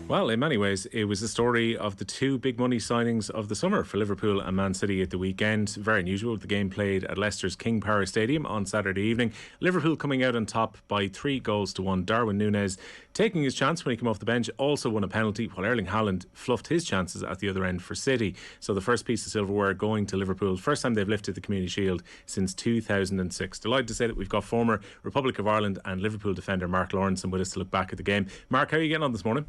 Well, in many ways, it was the story of the two big money signings of the summer for Liverpool and Man City at the weekend. Very unusual. The game played at Leicester's King Power Stadium on Saturday evening. Liverpool coming out on top by 3-1. Darwin Núñez taking his chance when he came off the bench, also won a penalty, while Erling Haaland fluffed his chances at the other end for City. So the first piece of silverware going to Liverpool. First time they've lifted the Community Shield since 2006. Delighted to say that we've got former Republic of Ireland and Liverpool defender Mark Lawrenson with us to look back at the game. Mark, how are you getting on this morning?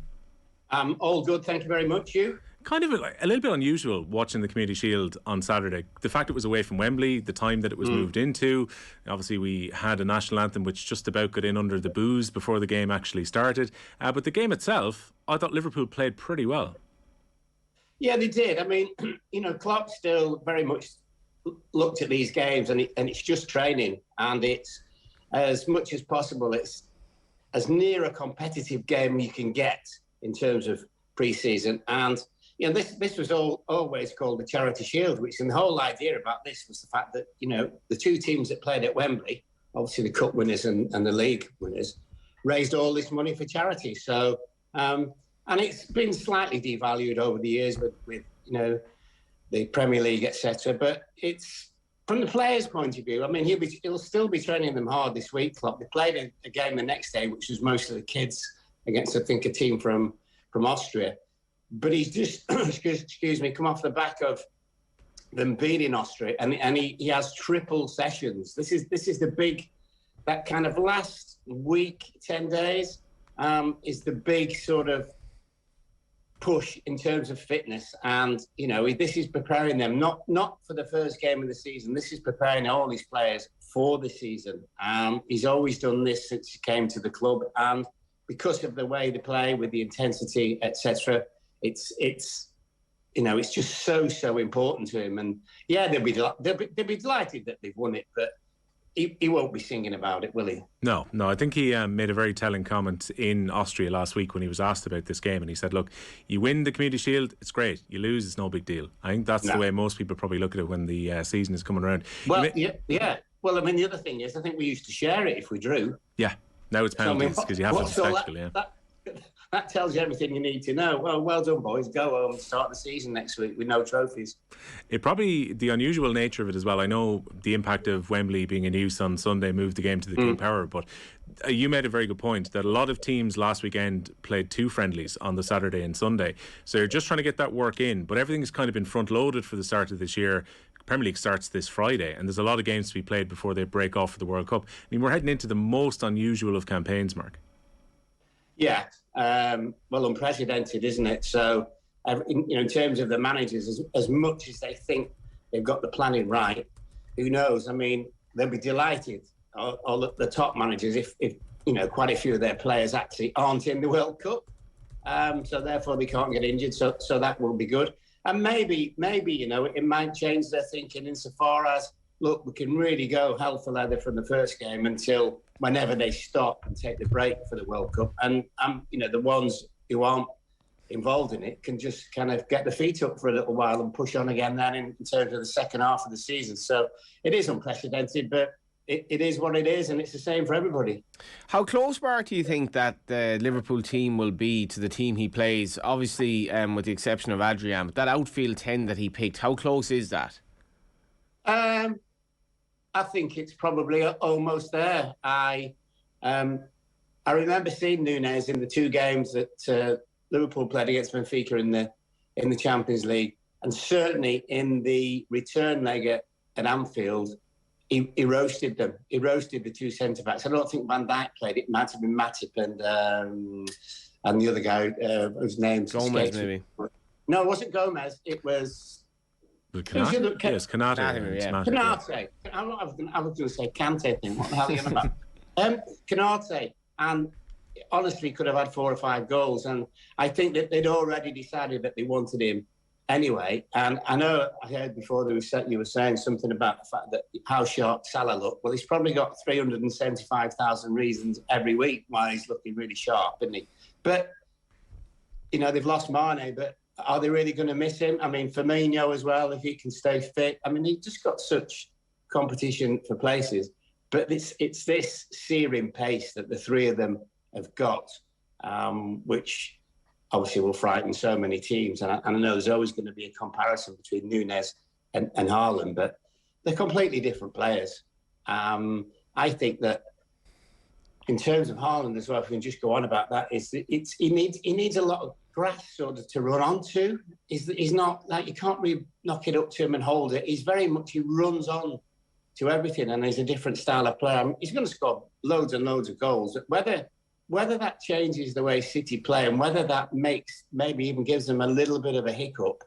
All good, thank you very much. You? Kind of a little bit unusual watching the Community Shield on Saturday. The fact it was away from Wembley, the time that it was moved into. Obviously, we had a national anthem which just about got in under the boos before the game actually started. But the game itself, I thought Liverpool played pretty well. Yeah, they did. I mean, Klopp still very much looked at these games, and it's just training, and it's as much as possible. It's as near a competitive game you can get in terms of pre-season. And this was always called the Charity Shield, which, and the whole idea about this was the fact that the two teams that played at Wembley, obviously the cup winners and the league winners, raised all this money for charity. So and it's been slightly devalued over the years with the Premier League, etc. But it's from the players' point of view. I mean, he'll still be training them hard this week. Klopp. They played a game the next day, which was mostly the kids against, I think, a team from Austria. But he's just, excuse me, come off the back of them beating Austria, and he has triple sessions. This is the big, that kind of last week, 10 days, is the big sort of push in terms of fitness. And, this is preparing them, not for the first game of the season. This is preparing all these players for the season. He's always done this since he came to the club, and because of the way they play, with the intensity, etc., it's just so important to him. And yeah, they'll be delighted that they've won it, but he won't be singing about it, will he? No. I think he made a very telling comment in Austria last week when he was asked about this game, and he said, "Look, you win the Community Shield, it's great. You lose, it's no big deal." I think that's the way most people probably look at it when the season is coming around. Well, yeah. Well, I mean, the other thing is, I think we used to share it if we drew. Yeah. Now it's penalties because you have to be spectacle, that tells you everything you need to know. Well done, boys. Go home and start the season next week with no trophies. It probably, the unusual nature of it as well. I know the impact of Wembley being in use on Sunday moved the game to the King Power, but you made a very good point that a lot of teams last weekend played two friendlies on the Saturday and Sunday. So you're just trying to get that work in, but everything's kind of been front loaded for the start of this year. Premier League starts this Friday, and there's a lot of games to be played before they break off for the World Cup. I mean, we're heading into the most unusual of campaigns, Mark. Yeah, well, unprecedented, isn't it? So, in terms of the managers, as much as they think they've got the planning right, who knows? I mean, they'll be delighted, all the top managers, if quite a few of their players actually aren't in the World Cup. So therefore they can't get injured. So that will be good. And maybe, it might change their thinking insofar as, look, we can really go hell for leather from the first game until whenever they stop and take the break for the World Cup. And, the ones who aren't involved in it can just kind of get the feet up for a little while and push on again then in terms of the second half of the season. So it is unprecedented, but it is what it is, and it's the same for everybody. How close, Mark, do you think that the Liverpool team will be to the team he plays? Obviously, with the exception of Adrian, but that outfield 10 that he picked, how close is that? I think it's probably almost there. I remember seeing Núñez in the two games that Liverpool played against Benfica in the Champions League, and certainly in the return leg at Anfield. He roasted them. He roasted the two centre-backs. I don't think Van Dijk played. It might have been Matip and the other guy whose name's Gomez, maybe. No, it wasn't Gomez. It was... Konate. Yes, Konate. Konate. I was going to say Kante thing. What the hell are you on about? Konate. And honestly could have had 4 or 5 goals. And I think that they'd already decided that they wanted him anyway. And I know I heard before you were saying something about the fact that how sharp Salah looked. Well, he's probably got 375,000 reasons every week why he's looking really sharp, isn't he? But, they've lost Mane, but are they really going to miss him? I mean, Fabinho as well, if he can stay fit. I mean, he's just got such competition for places. But it's this searing pace that the three of them have got, which obviously will frighten so many teams. And I know there's always going to be a comparison between Núñez and Haaland, but they're completely different players. I think that in terms of Haaland as well, if we can just go on about that, he needs a lot of grass sort of to run onto. He's not like, you can't really knock it up to him and hold it. He's very much, he runs on to everything, and he's a different style of player. I mean, he's going to score loads and loads of goals. Whether that changes the way City play and whether that maybe even gives them a little bit of a hiccup,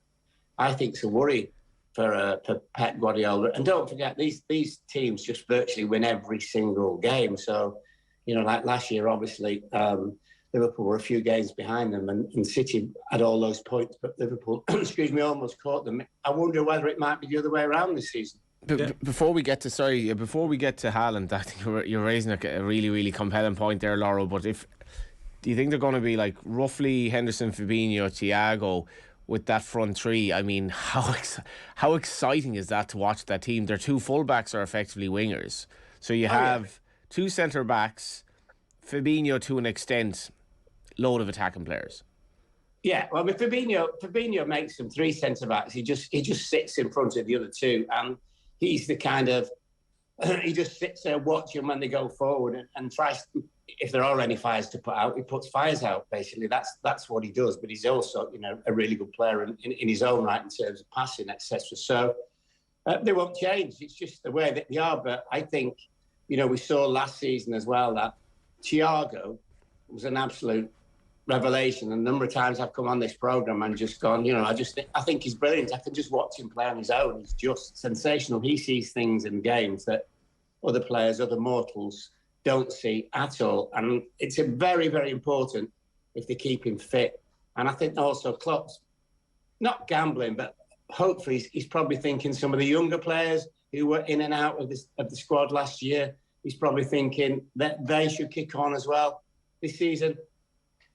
I think it's a worry for Pep Guardiola. And don't forget, these teams just virtually win every single game. So, like last year, obviously, Liverpool were a few games behind them, and City had all those points, but Liverpool, almost caught them. I wonder whether it might be the other way around this season. Before we get to Haaland, I think you're raising a really, really compelling point there, Lawro. But do you think they're going to be like roughly Henderson, Fabinho, Thiago with that front three? I mean, how exciting is that to watch that team? Their two fullbacks are effectively wingers, so you have two centre backs, Fabinho to an extent, load of attacking players. Yeah, well, I mean, Fabinho makes them three centre backs. He just sits in front of the other two, and he's the kind of, he just sits there watching when they go forward and tries, if there are any fires to put out, he puts fires out, basically. That's what he does. But he's also, a really good player in his own right in terms of passing, etc. So they won't change. It's just the way that they are. But I think, we saw last season as well that Thiago was an absolute revelation. A number of times I've come on this programme and just gone, I think he's brilliant. I can just watch him play on his own. He's just sensational. He sees things in games that other players, other mortals don't see at all. And it's a very, very important if they keep him fit. And I think also Klopp's not gambling, but hopefully he's probably thinking some of the younger players who were in and out of the squad last year, he's probably thinking that they should kick on as well this season.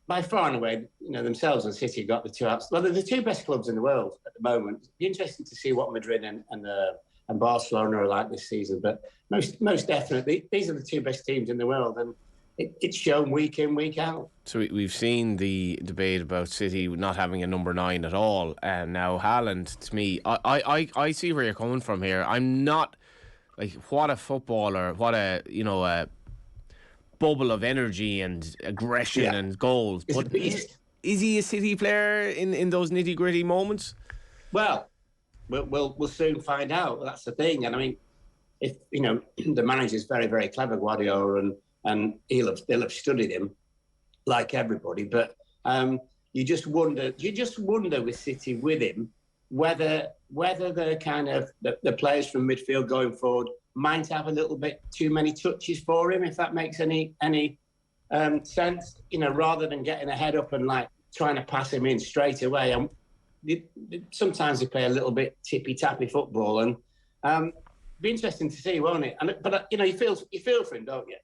By far and away, themselves and City got the two outs. Well, they're the two best clubs in the world at the moment. It'd be interesting to see what Madrid and Barcelona are like this season. But most definitely, these are the two best teams in the world, and it's shown week in, week out. So we've seen the debate about City not having a number 9 at all, and now Haaland. To me, I see where you're coming from here. I'm not like, what a footballer, what a bubble of energy and aggression and goals. But is he a City player in those nitty gritty moments? Well, we'll soon find out. That's the thing. And I mean, if the manager's very, very clever, Guardiola, and they'll have studied him like everybody. But you just wonder with City with him whether the kind of the players from midfield going forward might have a little bit too many touches for him, if that makes any sense. Rather than getting a head up and like trying to pass him in straight away. And sometimes they play a little bit tippy-tappy football, and be interesting to see, won't it? But you feel for him, don't you?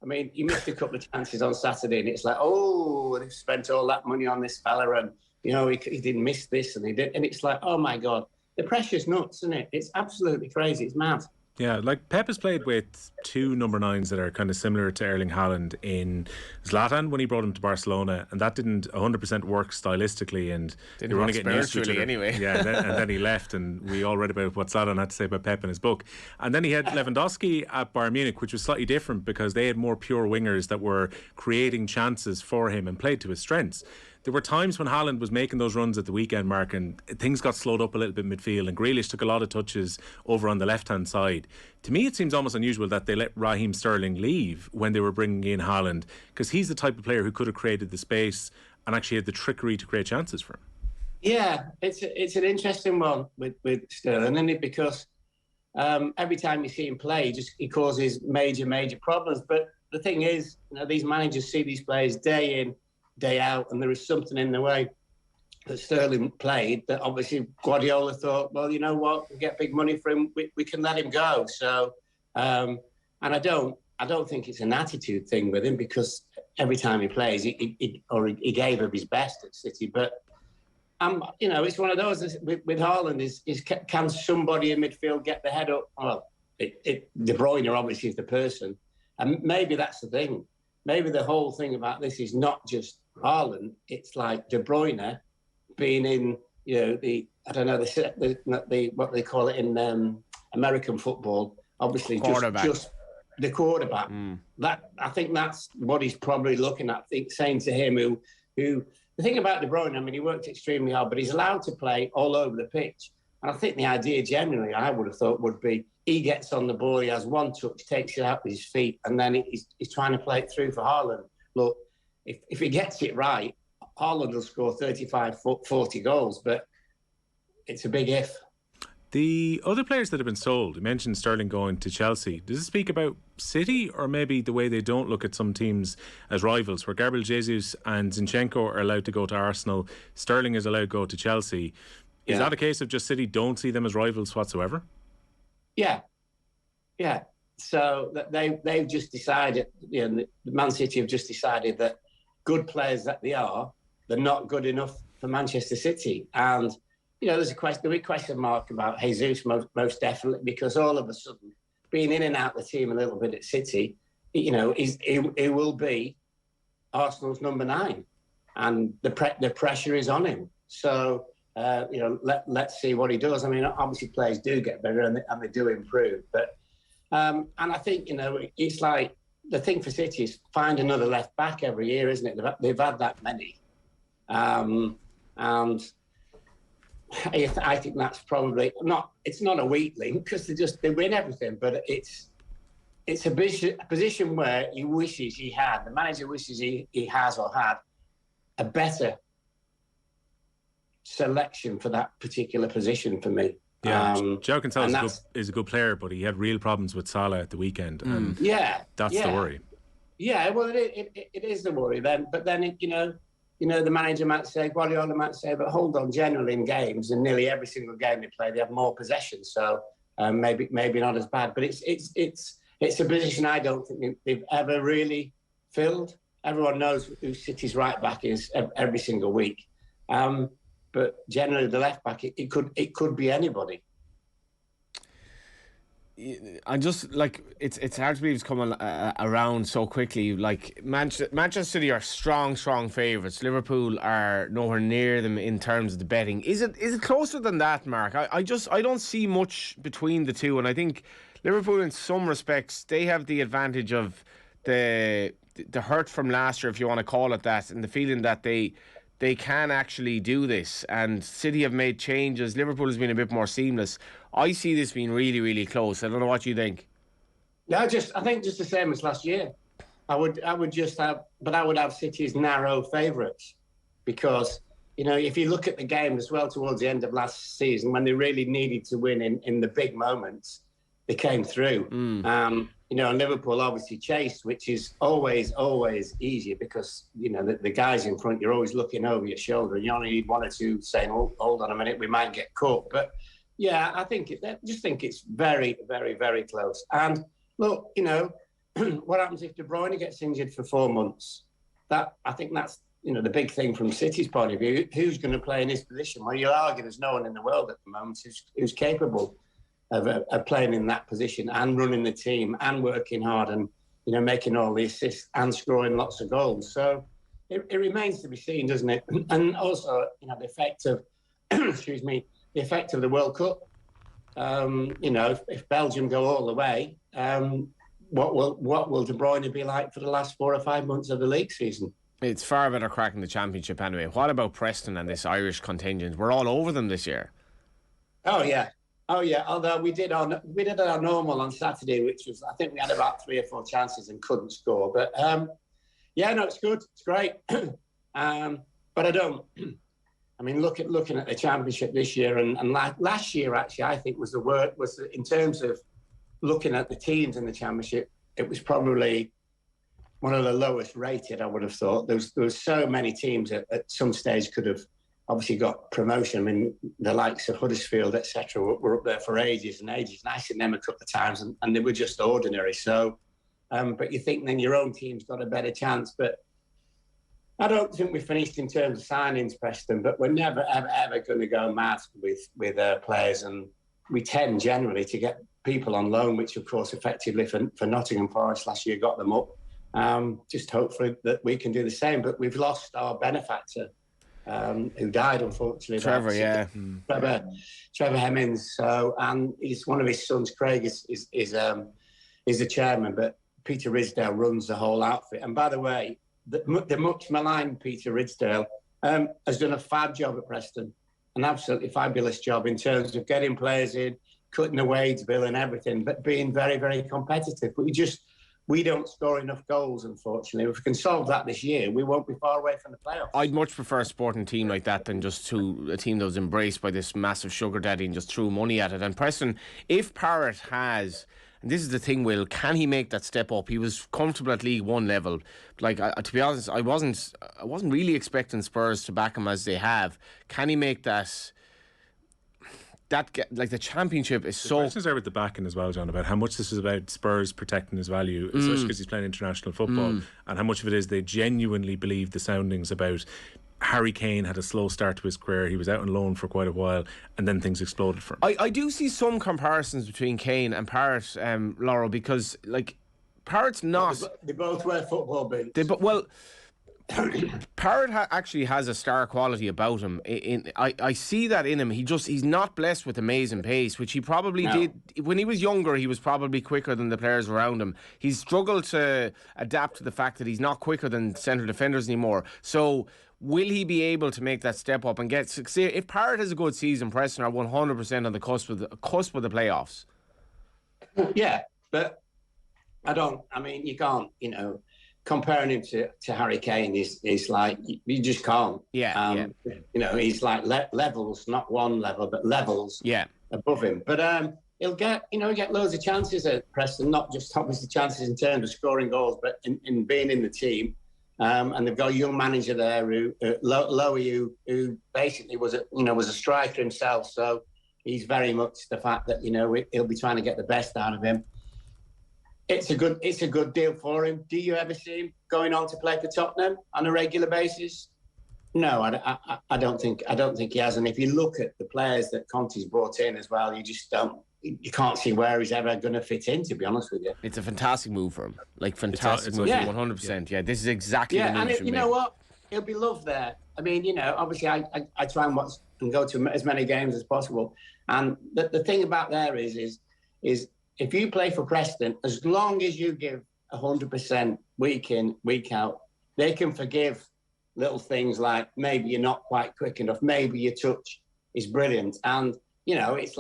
I mean, he missed a couple of chances on Saturday, and it's like, oh, they've spent all that money on this fella, and he didn't miss this, and he did, and it's like, oh my God, the pressure's nuts, isn't it? It's absolutely crazy. It's mad. Yeah, like Pep has played with two number 9s that are kind of similar to Erling Haaland in Zlatan when he brought him to Barcelona, and that didn't 100% work stylistically, and they were only getting used to each other anyway. Yeah, and then he left, and we all read about what Zlatan had to say about Pep in his book. And then he had Lewandowski at Bayern Munich, which was slightly different because they had more pure wingers that were creating chances for him and played to his strengths. There were times when Haaland was making those runs at the weekend, Mark, and things got slowed up a little bit midfield, and Grealish took a lot of touches over on the left-hand side. To me, it seems almost unusual that they let Raheem Sterling leave when they were bringing in Haaland, because he's the type of player who could have created the space and actually had the trickery to create chances for him. Yeah, it's an interesting one with Sterling, isn't it? Because every time you see him play, he causes major problems. But the thing is, these managers see these players day in, day out, and there is something in the way that Sterling played that obviously Guardiola thought, well, you know what, we get big money for him, we can let him go. So, and I don't think it's an attitude thing with him, because every time he plays, he gave of his best at City. But it's one of those with Haaland is can somebody in midfield get the head up? Well, De Bruyne obviously is the person, and maybe that's the thing. Maybe the whole thing about this is not just Haaland, it's like De Bruyne being in, the what they call it in American football, obviously just the quarterback. That, I think that's what he's probably looking at. I think saying to him, who the thing about De Bruyne, I mean, he worked extremely hard, but he's allowed to play all over the pitch. And I think the idea generally, I would have thought, would be he gets on the ball, he has one touch, takes it out with his feet, and then he's trying to play it through for Haaland. Look, if he gets it right, Haaland will score 35, 40 goals, but it's a big if. The other players that have been sold, you mentioned Sterling going to Chelsea. Does it speak about City, or maybe the way they don't look at some teams as rivals, where Gabriel Jesus and Zinchenko are allowed to go to Arsenal, Sterling is allowed to go to Chelsea? Is that a case of just City don't see them as rivals whatsoever? Yeah. So they've just decided, the Man City have just decided that good players that they are, they're not good enough for Manchester City. And, there's a big question mark about Jesus, most definitely, because all of a sudden, being in and out of the team a little bit at City, he will be Arsenal's number 9. And the pressure is on him. So, let's see what he does. I mean, obviously players do get better and they do improve. But and I think, it's like the thing for City is find another left back every year, isn't it? They've had that many. And I think that's probably it's not a weak link, because they win everything, but it's a position where the manager wishes he has or had a better selection for that particular position for me. Yeah, João Cancelo is a good player, but he had real problems with Salah at the weekend, and that's the worry. Yeah, well, it is the worry then. But then, the manager might say, Guardiola might say, but hold on, generally in games, and nearly every single game they play, they have more possession, so maybe not as bad. But it's a position I don't think they've ever really filled. Everyone knows who City's right back is every single week. But generally, the left back, it could be anybody. I just it's hard to believe it's coming around so quickly. Like Manchester City are strong favourites. Liverpool are nowhere near them in terms of the betting. Is it closer than that, Mark? I don't see much between the two, and I think Liverpool, in some respects, they have the advantage of the hurt from last year, if you want to call it that, and the feeling that they can actually do this. And City have made changes. Liverpool has been a bit more seamless. I see this being really, really close. I don't know what you think. Yeah, I think just the same as last year. I would have City as narrow favourites, because if you look at the game as well towards the end of last season, when they really needed to win in the big moments, they came through. And Liverpool obviously chased, which is always easier, because the guys in front, you're always looking over your shoulder, and you only need one or two saying, "Oh, hold on a minute, we might get caught." But yeah, I think it's very, very, very close. And look, what happens if De Bruyne gets injured for 4 months? I think that's the big thing from City's point of view. Who's going to play in his position? Well, you'll argue there's no one in the world at the moment who's capable of playing in that position and running the team and working hard and making all the assists and scoring lots of goals. So it remains to be seen, doesn't it? And also, the effect of the effect of the World Cup. If Belgium go all the way, what will De Bruyne be like for the last 4 or 5 months of the league season? It's far better cracking the Championship anyway. What about Preston and this Irish contingent? We're all over them this year. Oh yeah. Although we did our normal on Saturday, which was, I think we had about 3 or 4 chances and couldn't score. But it's good. It's great. But I don't. I mean, looking at the Championship this year and last year, actually, I think was in terms of looking at the teams in the Championship, it was probably one of the lowest rated, I would have thought. There was so many teams at some stage could have obviously got promotion. I mean, the likes of Huddersfield, etc., were up there for ages and ages. And I've seen them a couple of times, and they were just ordinary. So, but you think then your own team's got a better chance. But I don't think we finished in terms of signings, Preston, but we're never, ever going to go mad with players. And we tend generally to get people on loan, which, of course, effectively for Nottingham Forest last year got them up. Just hopefully that we can do the same. But we've lost our benefactor, who died unfortunately. Trevor, yeah. Trevor Hemmings. So, and he's one of his sons, Craig, is the chairman, but Peter Ridsdale runs the whole outfit. And by the way, the much maligned Peter Ridsdale has done a fab job at Preston, an absolutely fabulous job in terms of getting players in, cutting the wage bill and everything, but being very, very competitive. But we don't score enough goals, unfortunately. If we can solve that this year, we won't be far away from the playoffs. I'd much prefer a sporting team like that than just a team that was embraced by this massive sugar daddy and just threw money at it. And Preston, if Parrott has... And this is the thing, Will, can he make that step up? He was comfortable at League One level. Like, to be honest, I wasn't really expecting Spurs to back him as they have. Can he make that like the Championship is so... The questions are with the backing as well, John, about how much this is about Spurs protecting his value, especially because he's playing international football, and how much of it is they genuinely believe the soundings about Harry Kane had a slow start to his career. He was out on loan for quite a while, and then things exploded for him. I do see some comparisons between Kane and Parrott, Lawro, because like Parrott's not... They both wear football boots. Parrott actually has a star quality about him. I see that in him. He's not blessed with amazing pace, which he probably did when he was younger. He was probably quicker than the players around him. He's struggled to adapt to the fact that he's not quicker than centre defenders anymore. So will he be able to make that step up and get succeed? If Parrott has a good season, Preston are 100% on the cusp of the playoffs. Yeah, but you can't, comparing him to Harry Kane is like, you just can't. Yeah. He's like levels, not one level, but levels above him. But he'll get loads of chances at Preston, not just obviously chances in terms of scoring goals, but in being in the team. And they've got a young manager there who basically was a striker himself. So he's very much the fact that he'll be trying to get the best out of him. It's a good deal for him. Do you ever see him going on to play for Tottenham on a regular basis? No, I don't think he has. And if you look at the players that Conte's brought in as well, you can't see where he's ever going to fit in, to be honest with you. It's a fantastic move for him. Like, fantastic move, 100%. Yeah, this is exactly the move and you know what? He'll be loved there. I mean, obviously I try and watch and go to as many games as possible. And the thing about there is if you play for Preston, as long as you give 100% week in, week out, they can forgive little things like maybe you're not quite quick enough, maybe your touch is brilliant. And it's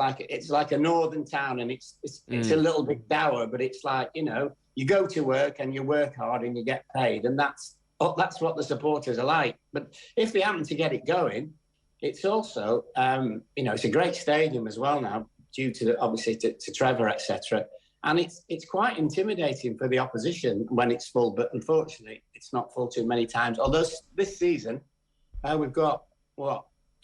like a northern town, and it's a little bit dour, but it's like, you go to work and you work hard and you get paid, and that's what the supporters are like. But if they happen to get it going, it's also it's a great stadium as well now, due to obviously to Trevor, etc. And it's quite intimidating for the opposition when it's full, but unfortunately it's not full too many times. Although this season we've got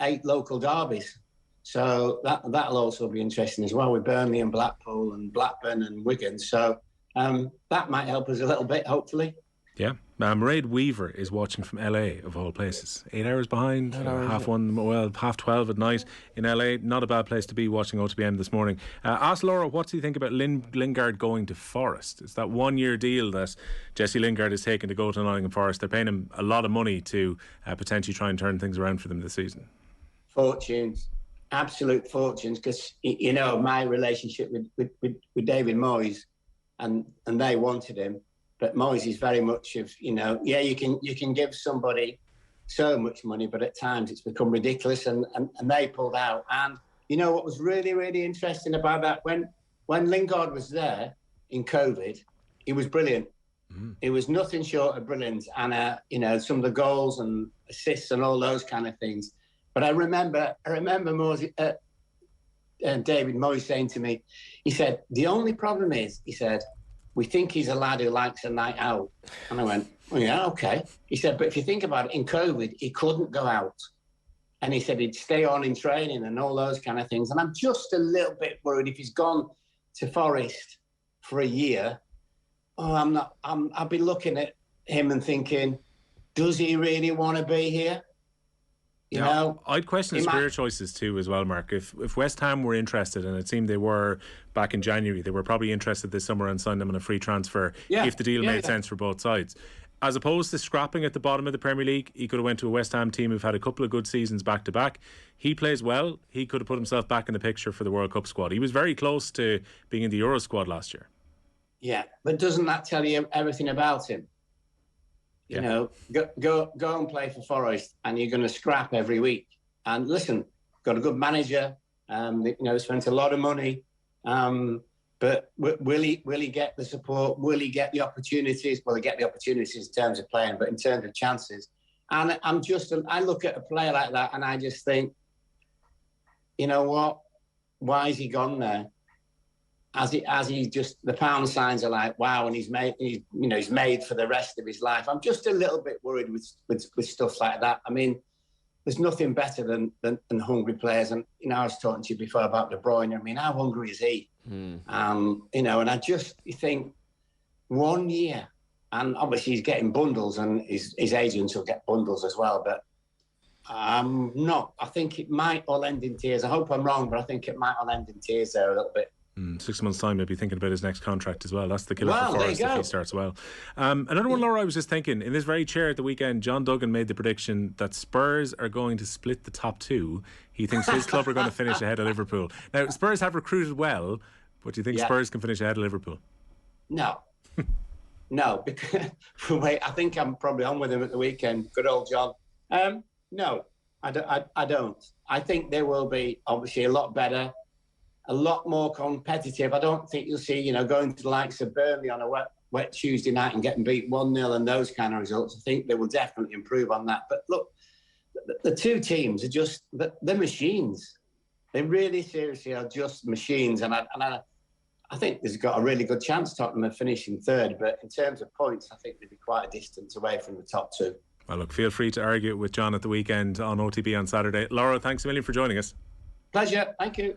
8 local derbies. So that'll also be interesting as well, with Burnley and Blackpool and Blackburn and Wigan. So that might help us a little bit, hopefully. Yeah. Mairead Weaver is watching from LA, of all places. 8 hours behind, half 12 at night in LA. Not a bad place to be, watching OTBAM this morning. Ask Laura, what do you think about Lingard going to Forest? It's that 1-year deal that Jesse Lingard is taking to go to Nottingham Forest. They're paying him a lot of money to potentially try and turn things around for them this season. Fortunes. Absolute fortunes, because my relationship with David Moyes, and they wanted him, but Moyes is very much of you can give somebody so much money, but at times it's become ridiculous, and they pulled out. And what was really, really interesting about that, when Lingard was there in COVID, he was brilliant. It was nothing short of brilliant, and some of the goals and assists and all those kind of things. But I remember David Moyes saying to me, he said, the only problem is, he said, we think he's a lad who likes a night out. And I went, oh, yeah, okay. He said, but if you think about it, in COVID, he couldn't go out. And he said he'd stay on in training and all those kind of things. And I'm just a little bit worried if he's gone to Forest for a year. I'll be looking at him and thinking, does he really want to be here? You know, I'd question his career choices too as well, Mark. If West Ham were interested, and it seemed they were back in January, they were probably interested this summer and signed him on a free transfer if the deal made sense for both sides. As opposed to scrapping at the bottom of the Premier League, he could have went to a West Ham team who've had a couple of good seasons back to back. He plays well. He could have put himself back in the picture for the World Cup squad. He was very close to being in the Euro squad last year. Yeah, but doesn't that tell you everything about him? You know, go and play for Forest, and you're going to scrap every week. And listen, got a good manager. You know, spent a lot of money. But will he get the support? Will he get the opportunities? Well, he get the opportunities in terms of playing, but in terms of chances. And I look at a player like that, and I just think, you know what? Why has he gone there? As he just, the pound signs are like, wow, and he's made for the rest of his life. I'm just a little bit worried with stuff like that. I mean, there's nothing better than hungry players. And, you know, I was talking to you before about Bruyne. I mean, how hungry is he? You know, and you think 1 year, and obviously he's getting bundles, and his agents will get bundles as well. But I think it might all end in tears. I hope I'm wrong, but I think it might all end in tears there a little bit. 6 months' time, maybe thinking about his next contract as well. That's the killer for Forest if he starts well. Another one, Laura, I was just thinking, in this very chair at the weekend, John Duggan made the prediction that Spurs are going to split the top two. He thinks his club are going to finish ahead of Liverpool. Now, Spurs have recruited well, but do you think Spurs can finish ahead of Liverpool? No. No, because wait, I think I'm probably on with him at the weekend. Good old John. No, I don't. I think they will be obviously a lot better, a lot more competitive. I don't think you'll see, you know, going to the likes of Burnley on a wet Tuesday night and getting beat 1-0 and those kind of results. I think they will definitely improve on that. But look, the two teams are just, they're machines. They really seriously are just machines. And I think there's got a really good chance Tottenham of finishing third. But in terms of points, I think they'd be quite a distance away from the top two. Well, look, feel free to argue with John at the weekend on OTB on Saturday. Lawro, thanks a million for joining us. Pleasure. Thank you.